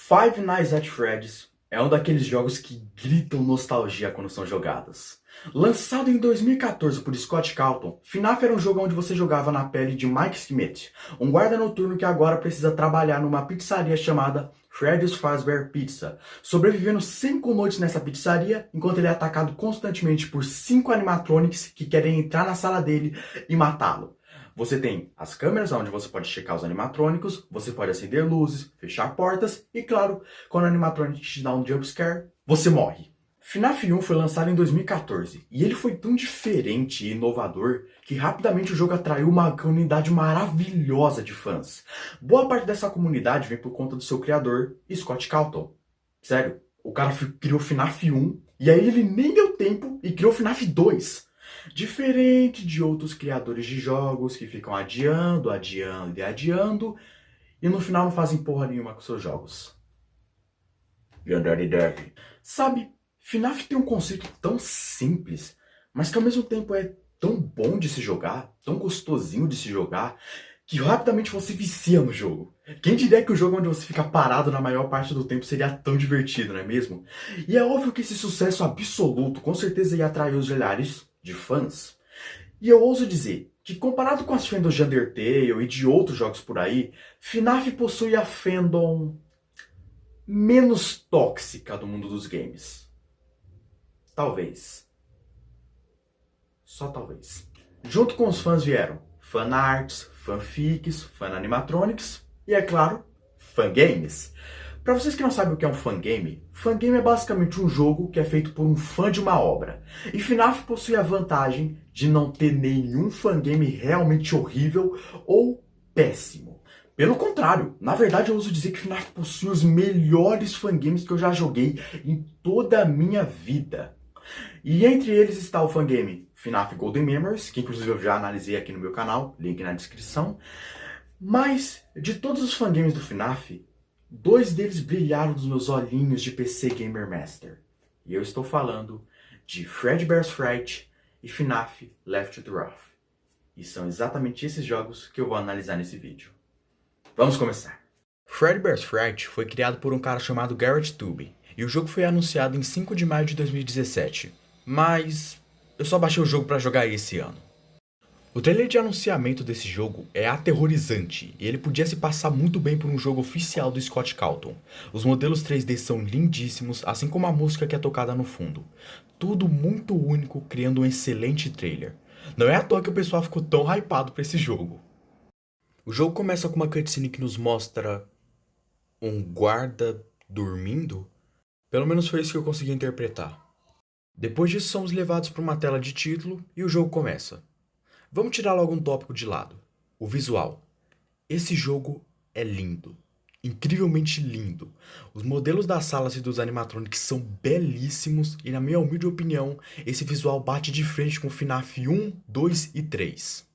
Five Nights at Freddy's é um daqueles jogos que gritam nostalgia quando são jogados. Lançado em 2014 por Scott Cawthon, FNAF era um jogo onde você jogava na pele de Mike Schmidt, um guarda noturno que agora precisa trabalhar numa pizzaria chamada Freddy's Fazbear Pizza, sobrevivendo 5 noites nessa pizzaria, enquanto ele é atacado constantemente por 5 animatronics que querem entrar na sala dele e matá-lo. Você tem as câmeras onde você pode checar os animatrônicos, você pode acender luzes, fechar portas e, claro, quando o animatrônico te dá um jumpscare, você morre. FNAF 1 foi lançado em 2014 e ele foi tão diferente e inovador que rapidamente o jogo atraiu uma comunidade maravilhosa de fãs. Boa parte dessa comunidade vem por conta do seu criador, Scott Cawthon. Sério, o cara criou FNAF 1 e aí ele nem deu tempo e criou FNAF 2. Diferente de outros criadores de jogos que ficam adiando, adiando e adiando e no final não fazem porra nenhuma com seus jogos. Sabe, FNAF tem um conceito tão simples, mas que ao mesmo tempo é tão bom de se jogar, tão gostosinho de se jogar, que rapidamente você vicia no jogo. Quem diria que o jogo onde você fica parado na maior parte do tempo seria tão divertido, não é mesmo? E é óbvio que esse sucesso absoluto com certeza ia atrair os olhares de fãs. E eu ouso dizer que, comparado com as fandoms de Undertale e de outros jogos por aí, FNAF possui a fandom menos tóxica do mundo dos games. Talvez. Só talvez. Junto com os fãs vieram fanarts, fanfics, fananimatronics e, é claro, fangames. Para vocês que não sabem o que é um fangame é basicamente um jogo que é feito por um fã de uma obra. E FNAF possui a vantagem de não ter nenhum fangame realmente horrível ou péssimo. Pelo contrário, na verdade eu uso dizer que FNAF possui os melhores fangames que eu já joguei em toda a minha vida. E entre eles está o fangame FNAF Golden Memories, que inclusive eu já analisei aqui no meu canal, link na descrição. Mas, de todos os fangames do FNAF, 2 deles brilharam nos meus olhinhos de PC Gamer Master. E eu estou falando de Fredbear's Fright e FNAF Left to Wrath. E são exatamente esses jogos que eu vou analisar nesse vídeo. Vamos começar. Fredbear's Fright foi criado por um cara chamado Garrett Tube, e o jogo foi anunciado em 5 de maio de 2017. Mas eu só baixei o jogo para jogar esse ano. O trailer de anunciamento desse jogo é aterrorizante e ele podia se passar muito bem por um jogo oficial do Scott Cawthon. Os modelos 3D são lindíssimos, assim como a música que é tocada no fundo. Tudo muito único, criando um excelente trailer. Não é à toa que o pessoal ficou tão hypado pra esse jogo. O jogo começa com uma cutscene que nos mostra um guarda dormindo. Pelo menos foi isso que eu consegui interpretar. Depois disso somos levados para uma tela de título e o jogo começa. Vamos tirar logo um tópico de lado. O visual. Esse jogo é lindo. Incrivelmente lindo. Os modelos das salas e dos animatronics são belíssimos e, na minha humilde opinião, esse visual bate de frente com FNAF 1, 2 e 3.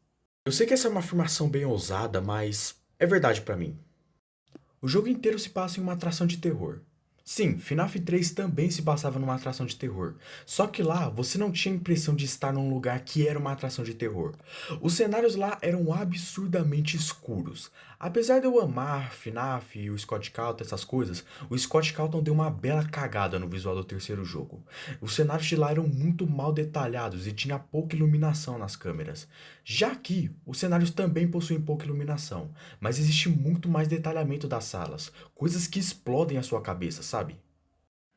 Eu sei que essa é uma afirmação bem ousada, mas é verdade pra mim. O jogo inteiro se passa em uma atração de terror. Sim, FNAF 3 também se passava numa atração de terror, só que lá você não tinha a impressão de estar num lugar que era uma atração de terror. Os cenários lá eram absurdamente escuros. Apesar de eu amar FNAF e o Scott Cawthon, essas coisas, o Scott Cawthon deu uma bela cagada no visual do terceiro jogo. Os cenários de lá eram muito mal detalhados e tinha pouca iluminação nas câmeras. Já aqui, os cenários também possuem pouca iluminação, mas existe muito mais detalhamento das salas, coisas que explodem a sua cabeça, sabe?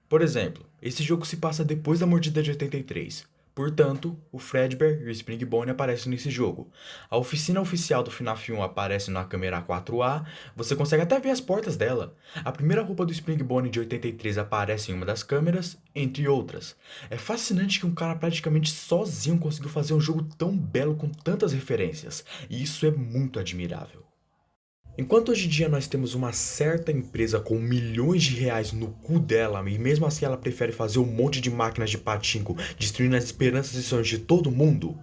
Por exemplo, esse jogo se passa depois da mordida de 83. Portanto, o Fredbear e o Springbone aparecem nesse jogo. A oficina oficial do FNAF 1 aparece na câmera 4A, você consegue até ver as portas dela. A primeira roupa do Springbone de 83 aparece em uma das câmeras, entre outras. É fascinante que um cara praticamente sozinho conseguiu fazer um jogo tão belo com tantas referências, e isso é muito admirável. Enquanto hoje em dia nós temos uma certa empresa com milhões de reais no cu dela e mesmo assim ela prefere fazer um monte de máquinas de pachinko destruindo as esperanças e sonhos de todo mundo,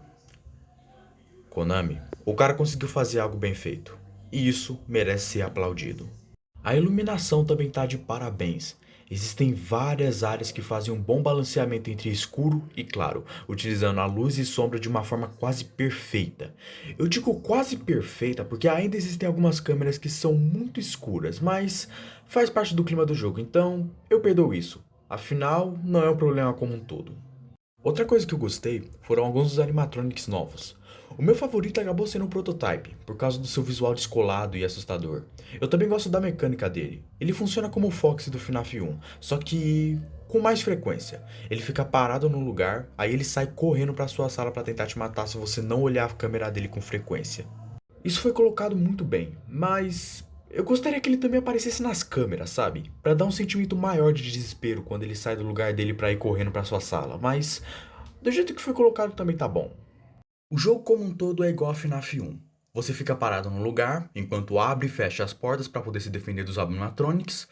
Konami, o cara conseguiu fazer algo bem feito. E isso merece ser aplaudido. A iluminação também tá de parabéns. Existem várias áreas que fazem um bom balanceamento entre escuro e claro, utilizando a luz e sombra de uma forma quase perfeita. Eu digo quase perfeita porque ainda existem algumas câmeras que são muito escuras, mas faz parte do clima do jogo, então eu perdoo isso. Afinal, não é um problema como um todo. Outra coisa que eu gostei foram alguns dos animatronics novos. O meu favorito acabou sendo o Prototype, por causa do seu visual descolado e assustador. Eu também gosto da mecânica dele. Ele funciona como o Fox do FNAF 1, só que com mais frequência. Ele fica parado num lugar, aí ele sai correndo pra sua sala pra tentar te matar se você não olhar a câmera dele com frequência. Isso foi colocado muito bem, mas eu gostaria que ele também aparecesse nas câmeras, sabe? Pra dar um sentimento maior de desespero quando ele sai do lugar dele pra ir correndo pra sua sala, mas do jeito que foi colocado também tá bom. O jogo como um todo é igual a FNAF 1. Você fica parado no lugar enquanto abre e fecha as portas para poder se defender dos animatronics.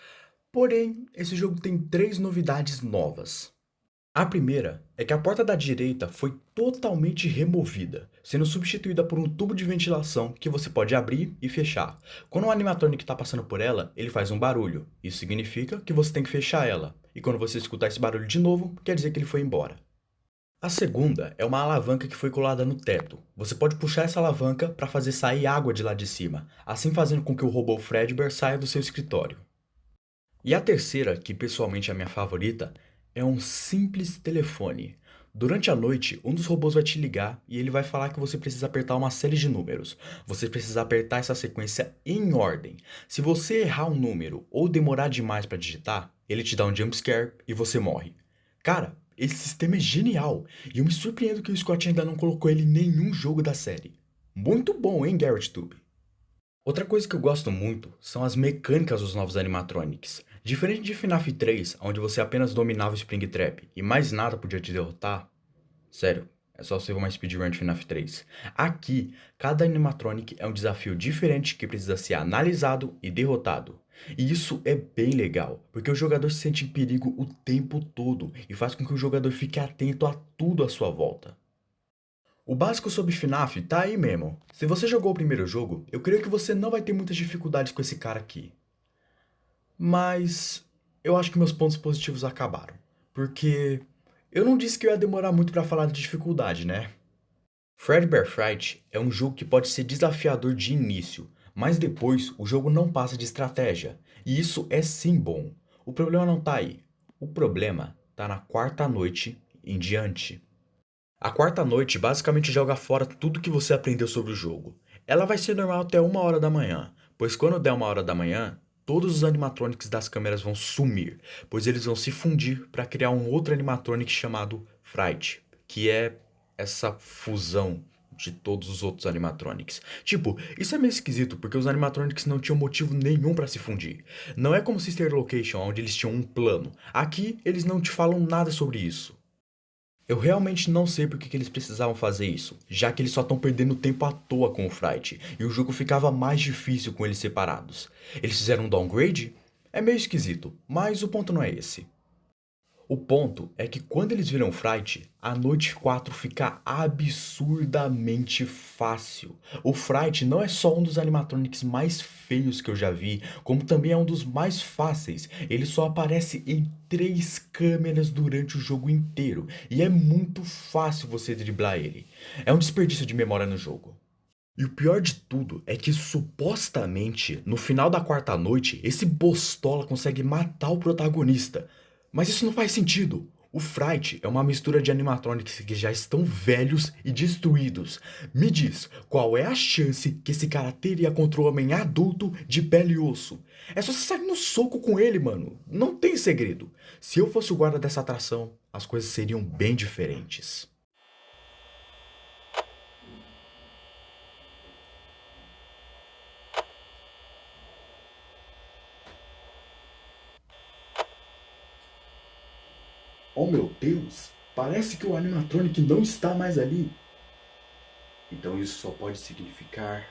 Porém, esse jogo tem três novidades novas. A primeira é que a porta da direita foi totalmente removida, sendo substituída por um tubo de ventilação que você pode abrir e fechar. Quando o animatronic está passando por ela, ele faz um barulho. Isso significa que você tem que fechar ela. E quando você escutar esse barulho de novo, quer dizer que ele foi embora. A segunda é uma alavanca que foi colada no teto. Você pode puxar essa alavanca para fazer sair água de lá de cima, assim fazendo com que o robô Fredbear saia do seu escritório. E a terceira, que pessoalmente é a minha favorita, é um simples telefone. Durante a noite, um dos robôs vai te ligar e ele vai falar que você precisa apertar uma série de números. Você precisa apertar essa sequência em ordem. Se você errar um número ou demorar demais para digitar, ele te dá um jump scare e você morre. Cara, esse sistema é genial e eu me surpreendo que o Scott ainda não colocou ele em nenhum jogo da série. Muito bom, hein, GarrettTube? Outra coisa que eu gosto muito são as mecânicas dos novos animatronics. Diferente de FNAF 3, onde você apenas dominava o Springtrap e mais nada podia te derrotar, sério, é só você ver uma speedrun de FNAF 3. Aqui, cada animatronic é um desafio diferente que precisa ser analisado e derrotado. E isso é bem legal, porque o jogador se sente em perigo o tempo todo e faz com que o jogador fique atento a tudo à sua volta. O básico sobre FNAF tá aí mesmo. Se você jogou o primeiro jogo, eu creio que você não vai ter muitas dificuldades com esse cara aqui. Mas eu acho que meus pontos positivos acabaram. Porque eu não disse que eu ia demorar muito pra falar de dificuldade, né? Fredbear Fright é um jogo que pode ser desafiador de início, mas depois o jogo não passa de estratégia. E isso é sim bom. O problema não tá aí. O problema tá na quarta noite em diante. A quarta noite basicamente joga fora tudo que você aprendeu sobre o jogo. Ela vai ser normal até 1 hora da manhã, pois quando der 1 hora da manhã, todos os animatronics das câmeras vão sumir, pois eles vão se fundir para criar um outro animatronic chamado Fright, que é essa fusão de todos os outros animatronics. Tipo, isso é meio esquisito, porque os animatronics não tinham motivo nenhum para se fundir. Não é como Sister Location, onde eles tinham um plano. Aqui, eles não te falam nada sobre isso. Eu realmente não sei por que eles precisavam fazer isso, já que eles só estão perdendo tempo à toa com o Fright, e o jogo ficava mais difícil com eles separados. Eles fizeram um downgrade? É meio esquisito, mas o ponto não é esse. O ponto é que quando eles viram Fright, a noite 4 fica absurdamente fácil. O Fright não é só um dos animatronics mais feios que eu já vi, como também é um dos mais fáceis. Ele só aparece em 3 câmeras durante o jogo inteiro, e é muito fácil você driblar ele. É um desperdício de memória no jogo. E o pior de tudo é que supostamente, no final da quarta noite, esse bostola consegue matar o protagonista. Mas isso não faz sentido. O Fright é uma mistura de animatronics que já estão velhos e destruídos. Me diz, qual é a chance que esse cara teria contra o homem adulto de pele e osso? É só você sair no soco com ele, mano. Não tem segredo. Se eu fosse o guarda dessa atração, as coisas seriam bem diferentes. Oh meu Deus, parece que o animatronic não está mais ali. Então isso só pode significar...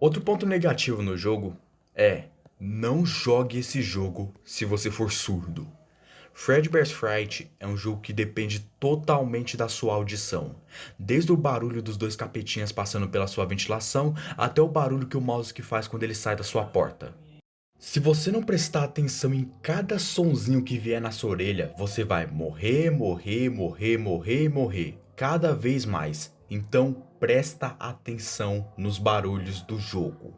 Outro ponto negativo no jogo é: não jogue esse jogo se você for surdo. Fredbear's Fright é um jogo que depende totalmente da sua audição, desde o barulho dos dois capetinhas passando pela sua ventilação até o barulho que o mouse que faz quando ele sai da sua porta. Se você não prestar atenção em cada sonzinho que vier na sua orelha, você vai morrer, morrer, morrer, morrer, morrer, cada vez mais. Então presta atenção nos barulhos do jogo.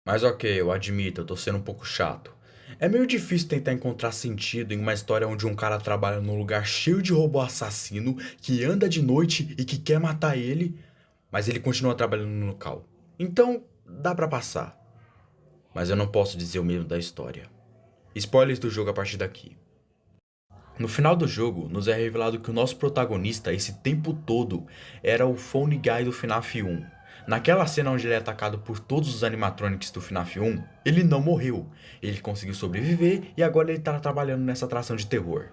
Mas ok, eu admito, eu tô sendo um pouco chato. É meio difícil tentar encontrar sentido em uma história onde um cara trabalha num lugar cheio de robô assassino que anda de noite e que quer matar ele, mas ele continua trabalhando no local. Então, dá pra passar. Mas eu não posso dizer o mesmo da história. Spoilers do jogo a partir daqui. No final do jogo, nos é revelado que o nosso protagonista, esse tempo todo, era o Phone Guy do FNAF 1. Naquela cena onde ele é atacado por todos os animatronics do FNAF 1, ele não morreu. Ele conseguiu sobreviver e agora ele está trabalhando nessa atração de terror.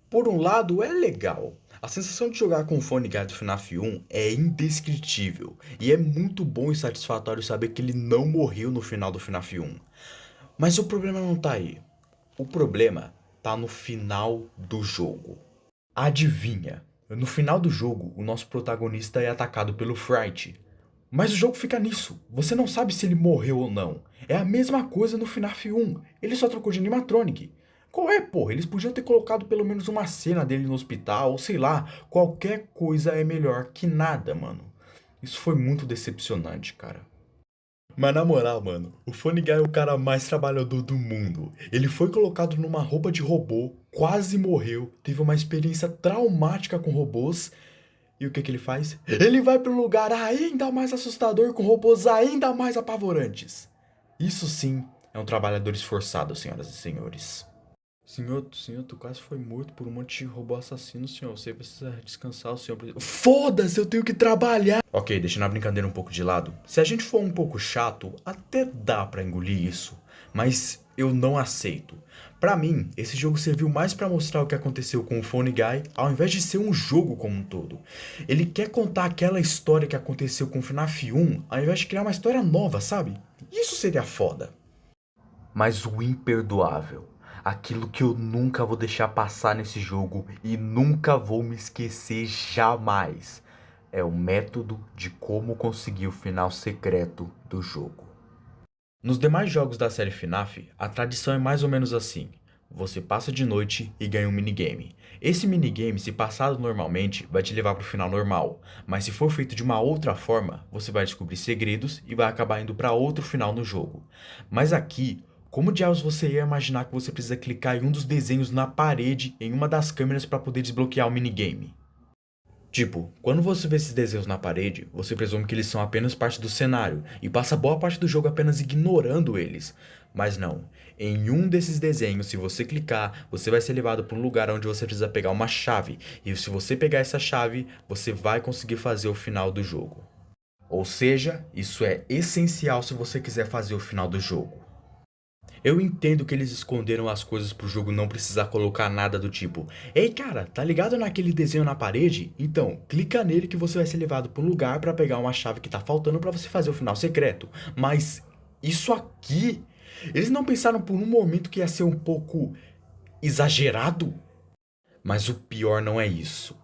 Por um lado, é legal. A sensação de jogar com o Phone Guy do FNAF 1 é indescritível. E é muito bom e satisfatório saber que ele não morreu no final do FNAF 1. Mas o problema não tá aí. O problema tá no final do jogo. Adivinha? No final do jogo, o nosso protagonista é atacado pelo Fright. Mas o jogo fica nisso. Você não sabe se ele morreu ou não. É a mesma coisa no FNAF 1. Ele só trocou de animatronic. Qual é, porra? Eles podiam ter colocado pelo menos uma cena dele no hospital, ou sei lá. Qualquer coisa é melhor que nada, mano. Isso foi muito decepcionante, cara. Mas na moral, mano, o Funny Guy é o cara mais trabalhador do mundo. Ele foi colocado numa roupa de robô, quase morreu, teve uma experiência traumática com robôs. E o que que ele faz? Ele vai para um lugar ainda mais assustador com robôs ainda mais apavorantes. Isso sim é um trabalhador esforçado, senhoras e senhores. Senhor, tu quase foi morto por um monte de robô assassino, senhor. Você precisa descansar, o senhor precisa... Foda-se, eu tenho que trabalhar! Ok, deixando a brincadeira um pouco de lado. Se a gente for um pouco chato, até dá pra engolir isso. Mas eu não aceito. Pra mim, esse jogo serviu mais pra mostrar o que aconteceu com o Phone Guy, ao invés de ser um jogo como um todo. Ele quer contar aquela história que aconteceu com o FNAF 1, ao invés de criar uma história nova, sabe? Isso seria foda. Mas o imperdoável, aquilo que eu nunca vou deixar passar nesse jogo e nunca vou me esquecer jamais, é o método de como conseguir o final secreto do jogo. Nos demais jogos da série FNAF, a tradição é mais ou menos assim. Você passa de noite e ganha um minigame. Esse minigame, se passado normalmente, vai te levar para o final normal, mas se for feito de uma outra forma, você vai descobrir segredos e vai acabar indo para outro final no jogo. Mas aqui, como diabos você ia imaginar que você precisa clicar em um dos desenhos na parede em uma das câmeras para poder desbloquear o minigame? Tipo, quando você vê esses desenhos na parede, você presume que eles são apenas parte do cenário e passa boa parte do jogo apenas ignorando eles. Mas não, em um desses desenhos, se você clicar, você vai ser levado para um lugar onde você precisa pegar uma chave. E se você pegar essa chave, você vai conseguir fazer o final do jogo. Ou seja, isso é essencial se você quiser fazer o final do jogo. Eu entendo que eles esconderam as coisas pro jogo não precisar colocar nada do tipo: ei cara, tá ligado naquele desenho na parede? Então, clica nele que você vai ser levado pra um lugar pra pegar uma chave que tá faltando pra você fazer o final secreto. Mas isso aqui, eles não pensaram por um momento que ia ser um pouco exagerado? Mas o pior não é isso.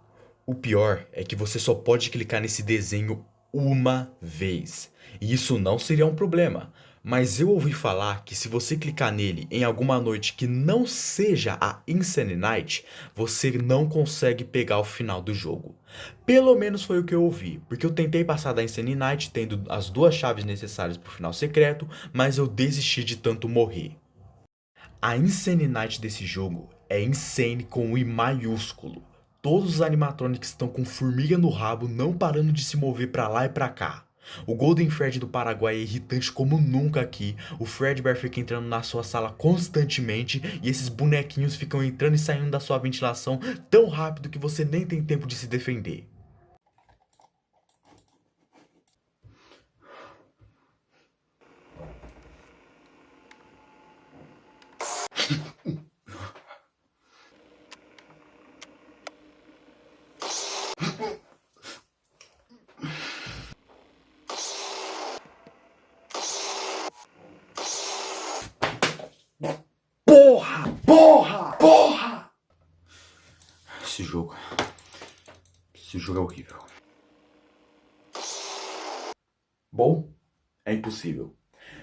O pior é que você só pode clicar nesse desenho uma vez. E isso não seria um problema. Mas eu ouvi falar que se você clicar nele em alguma noite que não seja a Insane Night, você não consegue pegar o final do jogo. Pelo menos foi o que eu ouvi, porque eu tentei passar da Insane Night tendo as duas chaves necessárias para o final secreto, mas eu desisti de tanto morrer. A Insane Night desse jogo é insane com o I maiúsculo. Todos os animatronics estão com formiga no rabo, não parando de se mover pra lá e pra cá. O Golden Fred do Paraguai é irritante como nunca aqui. O Fredbear fica entrando na sua sala constantemente e esses bonequinhos ficam entrando e saindo da sua ventilação tão rápido que você nem tem tempo de se defender. horrível. Bom, é impossível.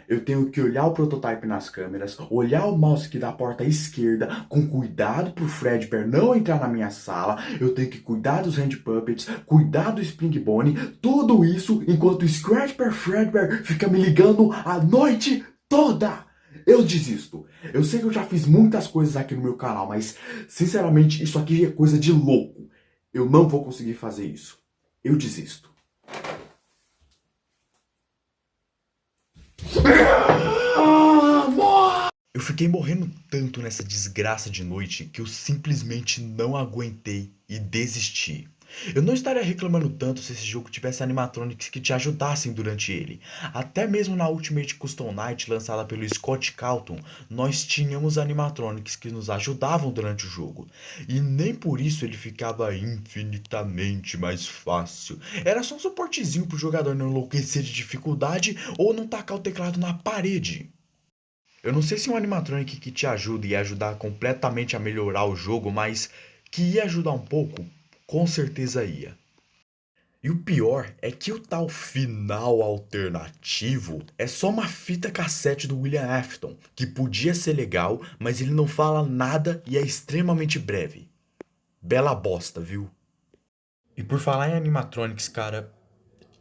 Eu tenho que olhar o prototype nas câmeras, olhar o mouse aqui da porta esquerda, com cuidado pro Fredbear não entrar na minha sala. Eu tenho que cuidar dos Hand Puppets, cuidar do Springbone, tudo isso enquanto o Scratchbear Fredbear fica me ligando a noite toda. Eu desisto. Eu sei que eu já fiz muitas coisas aqui no meu canal, mas sinceramente isso aqui é coisa de louco. Eu não vou conseguir fazer isso. Eu desisto. Eu fiquei morrendo tanto nessa desgraça de noite que eu simplesmente não aguentei e desisti. Eu não estaria reclamando tanto se esse jogo tivesse animatronics que te ajudassem durante ele. Até mesmo na Ultimate Custom Night lançada pelo Scott Calton, nós tínhamos animatronics que nos ajudavam durante o jogo. E nem por isso ele ficava infinitamente mais fácil. Era só um suportezinho pro jogador não enlouquecer de dificuldade ou não tacar o teclado na parede. Eu não sei se um animatronic que te ajuda ia ajudar completamente a melhorar o jogo, mas que ia ajudar um pouco, com certeza ia. E o pior é que o tal final alternativo é só uma fita cassete do William Afton, que podia ser legal, mas ele não fala nada e é extremamente breve. Bela bosta, viu? E por falar em animatronics, cara,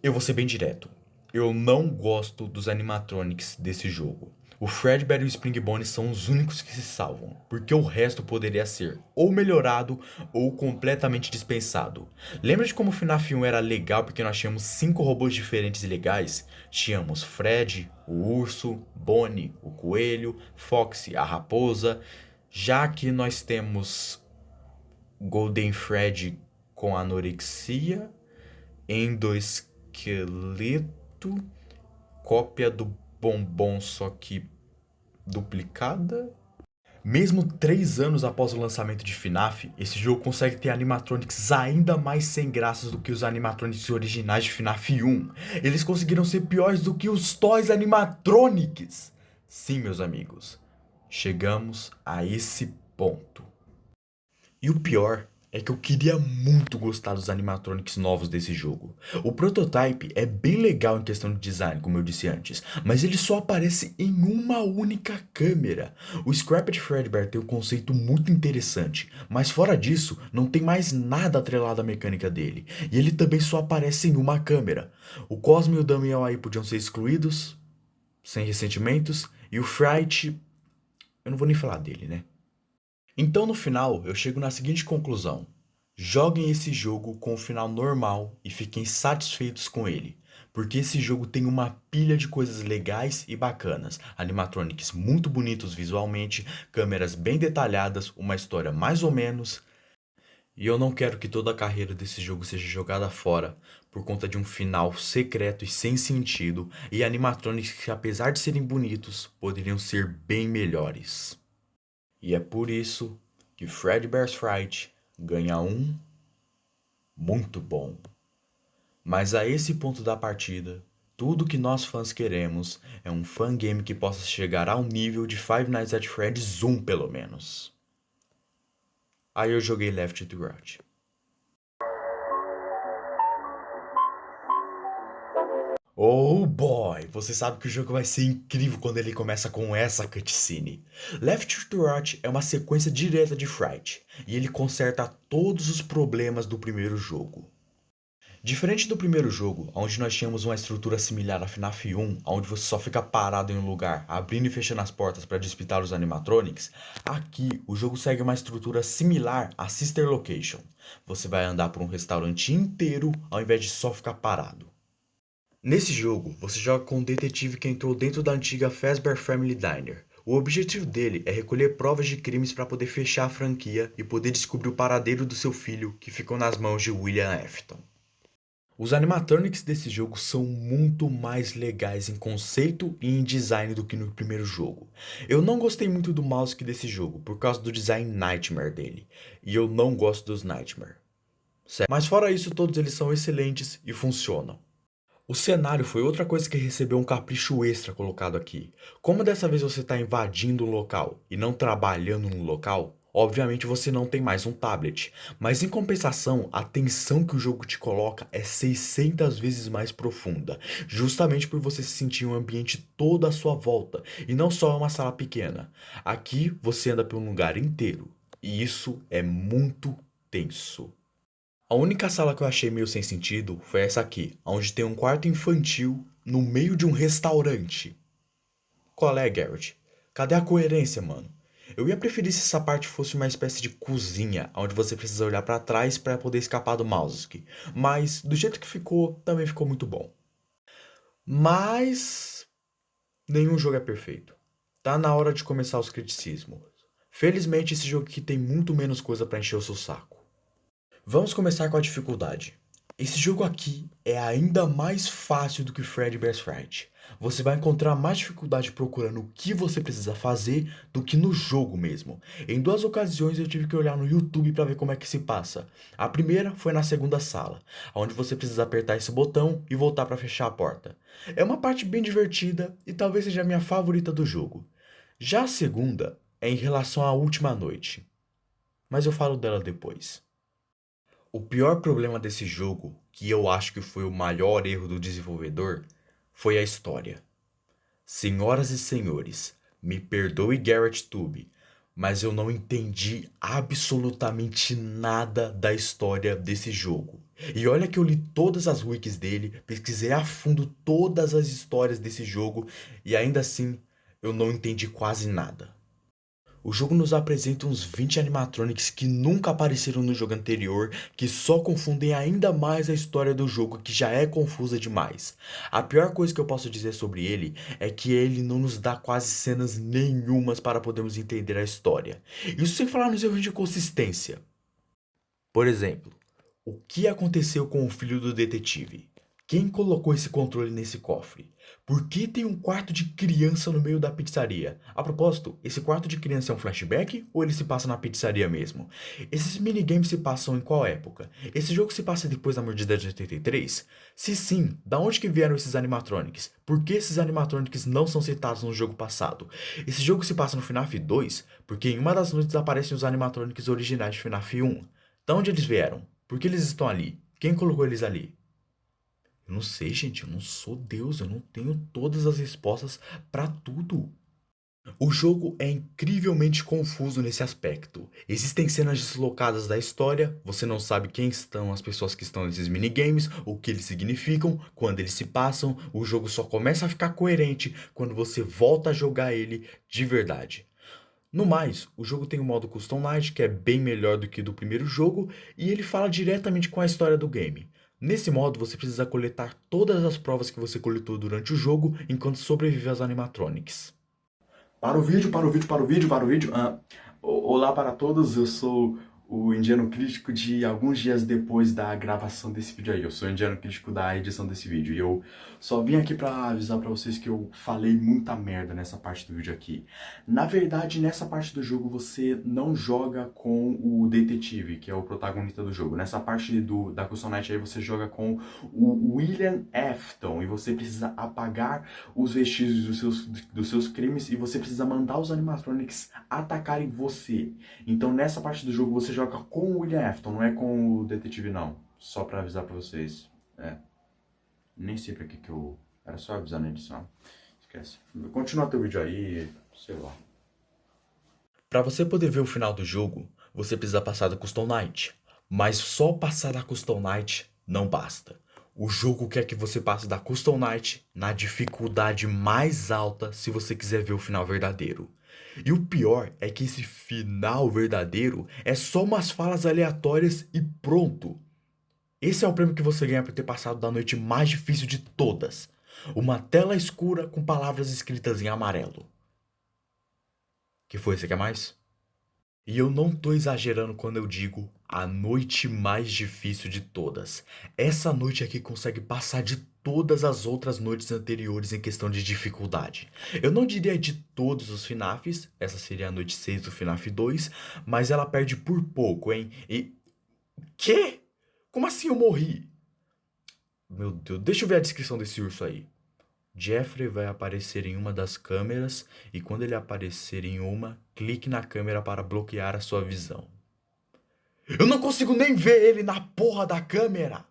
eu vou ser bem direto. Eu não gosto dos animatronics desse jogo. O Fredbear e o Springbone são os únicos que se salvam, porque o resto poderia ser ou melhorado ou completamente dispensado. Lembra de como o FNAF 1 era legal porque nós tínhamos 5 robôs diferentes e legais? Tínhamos Fred, o urso, Bonnie, o coelho, Foxy, a raposa. Já aqui nós temos Golden Fred com anorexia, endoesqueleto, cópia do bombom só que duplicada. Mesmo 3 anos após o lançamento de FNAF, esse jogo consegue ter animatronics ainda mais sem graças do que os animatronics originais de FNAF 1. Eles conseguiram ser piores do que os Toys Animatronics. Sim, meus amigos, chegamos a esse ponto. E o pior é que eu queria muito gostar dos animatronics novos desse jogo. O prototype é bem legal em questão de design, como eu disse antes, mas ele só aparece em uma única câmera. O Scrapped Fredbear tem um conceito muito interessante, mas fora disso, não tem mais nada atrelado à mecânica dele. E ele também só aparece em uma câmera. O Cosmo e o Damiel aí podiam ser excluídos, sem ressentimentos, e o Fright, eu não vou nem falar dele, né? Então no final eu chego na seguinte conclusão: joguem esse jogo com o final normal e fiquem satisfeitos com ele, porque esse jogo tem uma pilha de coisas legais e bacanas, animatronics muito bonitos visualmente, câmeras bem detalhadas, uma história mais ou menos, e eu não quero que toda a carreira desse jogo seja jogada fora por conta de um final secreto e sem sentido, e animatronics que, apesar de serem bonitos, poderiam ser bem melhores. E é por isso que Fredbear's Fright ganha um muito bom. Mas a esse ponto da partida, tudo que nós fãs queremos é um fangame que possa chegar ao nível de Five Nights at Freddy's 1 pelo menos. Aí eu joguei Left 4 Right. Oh boy, você sabe que o jogo vai ser incrível quando ele começa com essa cutscene. Left 4 Right é uma sequência direta de Fright, e ele conserta todos os problemas do primeiro jogo. Diferente do primeiro jogo, onde nós tínhamos uma estrutura similar a FNAF 1, onde você só fica parado em um lugar, abrindo e fechando as portas para despistar os animatronics, aqui o jogo segue uma estrutura similar a Sister Location. Você vai andar por um restaurante inteiro ao invés de só ficar parado. Nesse jogo, você joga com um detetive que entrou dentro da antiga Fazbear Family Diner. O objetivo dele é recolher provas de crimes para poder fechar a franquia e poder descobrir o paradeiro do seu filho, que ficou nas mãos de William Afton. Os animatronics desse jogo são muito mais legais em conceito e em design do que no primeiro jogo. Eu não gostei muito do mouse desse jogo, por causa do design Nightmare dele, e eu não gosto dos Nightmare. Mas fora isso, todos eles são excelentes e funcionam. O cenário foi outra coisa que recebeu um capricho extra colocado aqui. Como dessa vez você está invadindo um local e não trabalhando no local, Obviamente você não tem mais um tablet, mas em compensação, a tensão que o jogo te coloca é 600 vezes mais profunda, justamente por você se sentir um ambiente todo à sua volta e não só uma sala pequena. Aqui você anda por um lugar inteiro e isso é muito tenso. A única sala que eu achei meio sem sentido foi essa aqui, onde tem um quarto infantil no meio de um restaurante. Qual é, Garrett? Cadê a coerência, mano? Eu ia preferir se essa parte fosse uma espécie de cozinha, onde você precisa olhar pra trás pra poder escapar do mouse. Mas do jeito que ficou, também ficou muito bom. Mas nenhum jogo é perfeito. Tá na hora de começar os criticismos. Felizmente esse jogo aqui tem muito menos coisa pra encher o seu saco. Vamos começar com a dificuldade. Esse jogo aqui é ainda mais fácil do que Freddy vs Fright. Você vai encontrar mais dificuldade procurando o que você precisa fazer do que no jogo mesmo. Em duas ocasiões eu tive que olhar no YouTube para ver como é que se passa. A primeira foi na segunda sala, onde você precisa apertar esse botão e voltar para fechar a porta. É uma parte bem divertida e talvez seja a minha favorita do jogo. Já a segunda é em relação à última noite, mas eu falo dela depois. O pior problema desse jogo, que eu acho que foi o maior erro do desenvolvedor, foi a história. Senhoras e senhores, me perdoe Garrett Tube, mas eu não entendi absolutamente nada da história desse jogo. E olha que eu li todas as wikis dele, pesquisei a fundo todas as histórias desse jogo e ainda assim eu não entendi quase nada. O jogo nos apresenta uns 20 animatronics que nunca apareceram no jogo anterior, que só confundem ainda mais a história do jogo, que já é confusa demais. A pior coisa que eu posso dizer sobre ele é que ele não nos dá quase cenas nenhumas para podermos entender a história. Isso sem falar nos erros de consistência. Por exemplo, o que aconteceu com o filho do detetive? Quem colocou esse controle nesse cofre? Por que tem um quarto de criança no meio da pizzaria? A propósito, esse quarto de criança é um flashback ou ele se passa na pizzaria mesmo? Esses minigames se passam em qual época? Esse jogo se passa depois da mordida de 83? Se sim, da onde que vieram esses animatronics? Por que esses animatronics não são citados no jogo passado? Esse jogo se passa no FNAF 2? Porque em uma das noites aparecem os animatronics originais de FNAF 1. De onde eles vieram? Por que eles estão ali? Quem colocou eles ali? Eu não sei, gente, eu não sou Deus, eu não tenho todas as respostas pra tudo. O jogo é incrivelmente confuso nesse aspecto. Existem cenas deslocadas da história, você não sabe quem são as pessoas que estão nesses minigames, o que eles significam, quando eles se passam, o jogo só começa a ficar coerente quando você volta a jogar ele de verdade. No mais, o jogo tem um modo Custom Night que é bem melhor do que do primeiro jogo e ele fala diretamente com a história do game. Nesse modo, você precisa coletar todas as provas que você coletou durante o jogo enquanto sobrevive aos animatronics. Para o vídeo, para o vídeo, para o vídeo, para o vídeo. Olá para todos, eu sou o Indiano Crítico de alguns dias depois da gravação desse vídeo aí. Eu sou o Indiano Crítico da edição desse vídeo e eu só vim aqui pra avisar pra vocês que eu falei muita merda nessa parte do vídeo aqui. Na verdade, nessa parte do jogo você não joga com o detetive, que é o protagonista do jogo. Nessa parte da Custom Night aí você joga com o William Afton e você precisa apagar os vestígios dos seus crimes e você precisa mandar os animatronics atacarem você. Então nessa parte do jogo você joga com o William Afton, não é com o detetive não. Só pra avisar pra vocês. Nem sei pra que eu... Era só avisar na edição. Esquece. Continua teu vídeo aí, sei lá. Pra você poder ver o final do jogo, você precisa passar da Custom Night. Mas só passar da Custom Night não basta. O jogo quer que você passe da Custom Night na dificuldade mais alta se você quiser ver o final verdadeiro. E o pior é que esse final verdadeiro é só umas falas aleatórias e pronto. Esse é o prêmio que você ganha por ter passado da noite mais difícil de todas. Uma tela escura com palavras escritas em amarelo. Que foi? Você quer mais? E eu não tô exagerando quando eu digo a noite mais difícil de todas. Essa noite aqui consegue passar de todas as outras noites anteriores em questão de dificuldade. Eu não diria de todos os FNAFs, essa seria a noite 6 do FNAF 2, mas ela perde por pouco, hein? E... Quê? Como assim eu morri? Meu Deus, deixa eu ver a descrição desse urso aí. Jeffrey vai aparecer em uma das câmeras e quando ele aparecer em uma, clique na câmera para bloquear a sua visão. Eu não consigo nem ver ele na porra da câmera!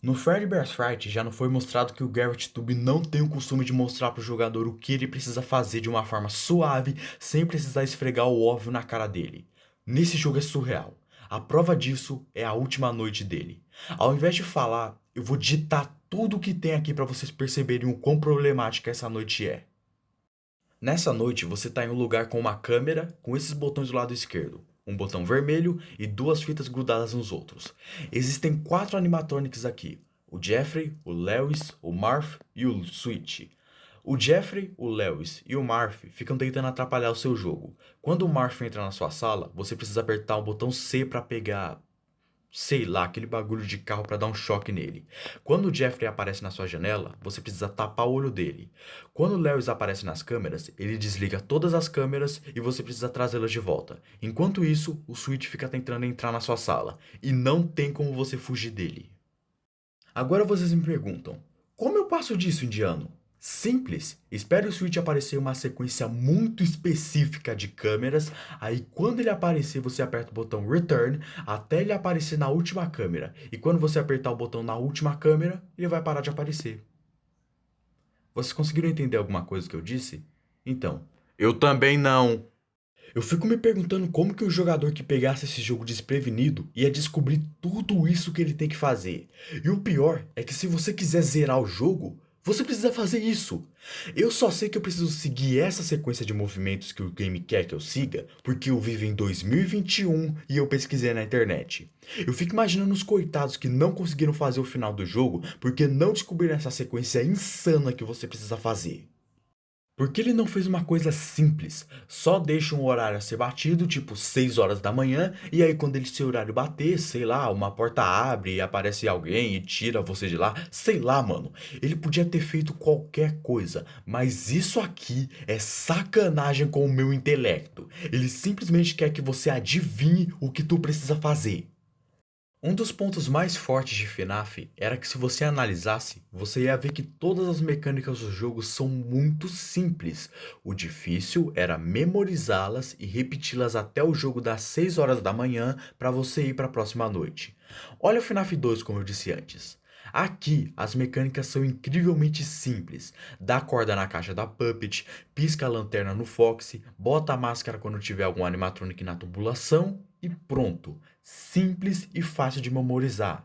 No Freddy vs Fright já não foi mostrado que o GarrettTube não tem o costume de mostrar pro jogador o que ele precisa fazer de uma forma suave, sem precisar esfregar o óbvio na cara dele. Nesse jogo é surreal. A prova disso é a última noite dele. Ao invés de falar, eu vou ditar tudo o que tem aqui para vocês perceberem o quão problemática essa noite é. Nessa noite você tá em um lugar com uma câmera com esses botões do lado esquerdo. Um botão vermelho e duas fitas grudadas nos outros. Existem 4 animatronics aqui. O Jeffrey, o Lewis, o Marv e o Switch. O Jeffrey, o Lewis e o Marv ficam tentando atrapalhar o seu jogo. Quando o Marv entra na sua sala, você precisa apertar o botão C para pegar, sei lá, aquele bagulho de carro para dar um choque nele. Quando o Jeffrey aparece na sua janela, você precisa tapar o olho dele. Quando o Lewis aparece nas câmeras, ele desliga todas as câmeras e você precisa trazê-las de volta. Enquanto isso, o Switch fica tentando entrar na sua sala e não tem como você fugir dele. Agora vocês me perguntam, como eu passo disso, indiano? Simples, espere o Switch aparecer em uma sequência muito específica de câmeras, aí quando ele aparecer você aperta o botão Return até ele aparecer na última câmera, e quando você apertar o botão na última câmera, ele vai parar de aparecer. Vocês conseguiram entender alguma coisa que eu disse? Então, Eu também não. eu fico me perguntando como que o jogador que pegasse esse jogo desprevenido ia descobrir tudo isso que ele tem que fazer. E o pior é que se você quiser zerar o jogo, você precisa fazer isso. Eu só sei que eu preciso seguir essa sequência de movimentos que o game quer que eu siga, porque eu vivo em 2021 e eu pesquisei na internet. Eu fico imaginando os coitados que não conseguiram fazer o final do jogo porque não descobriram essa sequência insana que você precisa fazer. Por que ele não fez uma coisa simples? Só deixa um horário a ser batido, tipo 6 horas da manhã, e aí quando esse horário bater, sei lá, uma porta abre e aparece alguém e tira você de lá, sei lá, mano. Ele podia ter feito qualquer coisa, mas isso aqui é sacanagem com o meu intelecto. Ele simplesmente quer que você adivinhe o que tu precisa fazer. Um dos pontos mais fortes de FNAF era que se você analisasse, você ia ver que todas as mecânicas do jogo são muito simples. O difícil era memorizá-las e repeti-las até o jogo das 6 horas da manhã para você ir para a próxima noite. Olha o FNAF 2 como eu disse antes. Aqui, as mecânicas são incrivelmente simples. Dá corda na caixa da Puppet, pisca a lanterna no Foxy, bota a máscara quando tiver algum animatronic na tubulação e pronto. Simples e fácil de memorizar.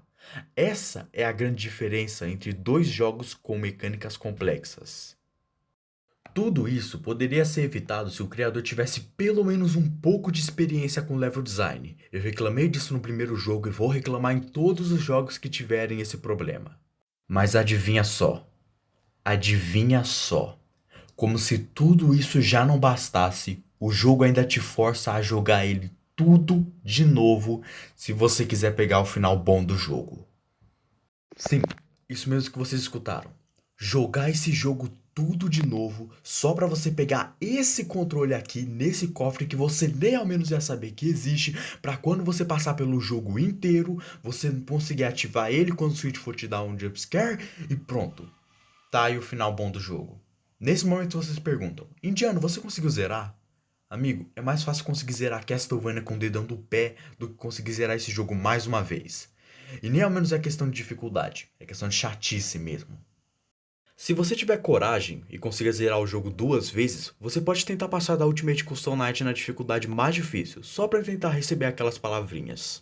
Essa é a grande diferença entre dois jogos com mecânicas complexas. Tudo isso poderia ser evitado se o criador tivesse pelo menos um pouco de experiência com level design. Eu reclamei disso no primeiro jogo e vou reclamar em todos os jogos que tiverem esse problema. Mas adivinha só. Adivinha só. Como se tudo isso já não bastasse, o jogo ainda te força a jogar ele tudo de novo se você quiser pegar o final bom do jogo. Sim, isso mesmo que vocês escutaram. Jogar esse jogo tudo de novo só pra você pegar esse controle aqui nesse cofre que você nem ao menos ia saber que existe, pra quando você passar pelo jogo inteiro, você conseguir ativar ele quando o Switch for te dar um jumpscare e pronto. Tá aí o final bom do jogo. Nesse momento vocês perguntam, Indiano, você conseguiu zerar? Amigo, é mais fácil conseguir zerar Castlevania com o dedão do pé do que conseguir zerar esse jogo mais uma vez. E nem ao menos é questão de dificuldade, é questão de chatice mesmo. Se você tiver coragem e conseguir zerar o jogo 2 vezes, você pode tentar passar da Ultimate Custom Night na dificuldade mais difícil, só para tentar receber aquelas palavrinhas.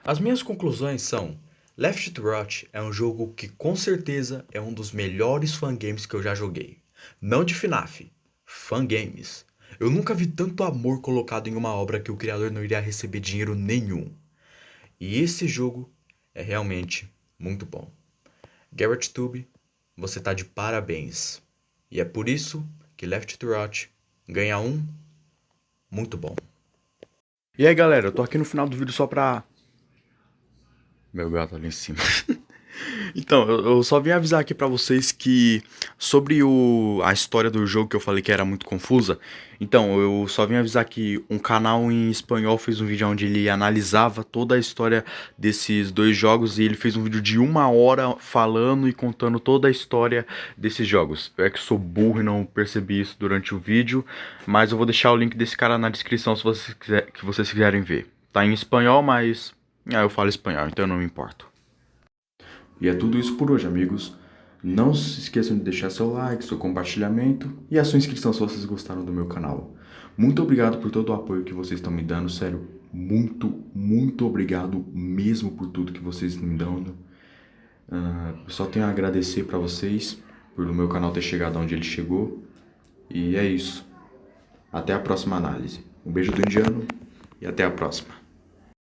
As minhas conclusões são: Left 4 Rot é um jogo que com certeza é um dos melhores fangames que eu já joguei. Não de FNAF, fangames. Eu nunca vi tanto amor colocado em uma obra que o criador não iria receber dinheiro nenhum. E esse jogo é realmente muito bom. GarrettTube, você tá de parabéns. E é por isso que Left 4 Rot ganha um muito bom. E aí galera, eu tô aqui no final do vídeo só pra... Meu gato ali em cima. Então, eu só vim avisar aqui pra vocês que sobre a história do jogo que eu falei que era muito confusa. Então, eu só vim avisar que um canal em espanhol fez um vídeo onde ele analisava toda a história desses dois jogos e ele fez um vídeo de 1 hora falando e contando toda a história desses jogos. Eu é que sou burro e não percebi isso durante o vídeo, mas eu vou deixar o link desse cara na descrição se vocês quiserem ver. Tá em espanhol, mas eu falo espanhol, então eu não me importo. E é tudo isso por hoje, amigos. Não se esqueçam de deixar seu like, seu compartilhamento e a sua inscrição se vocês gostaram do meu canal. Muito obrigado por todo o apoio que vocês estão me dando, sério. Muito, muito obrigado mesmo por tudo que vocês me dão. Eu só tenho a agradecer pra vocês por o meu canal ter chegado onde ele chegou. E é isso. Até a próxima análise. Um beijo do indiano e até a próxima.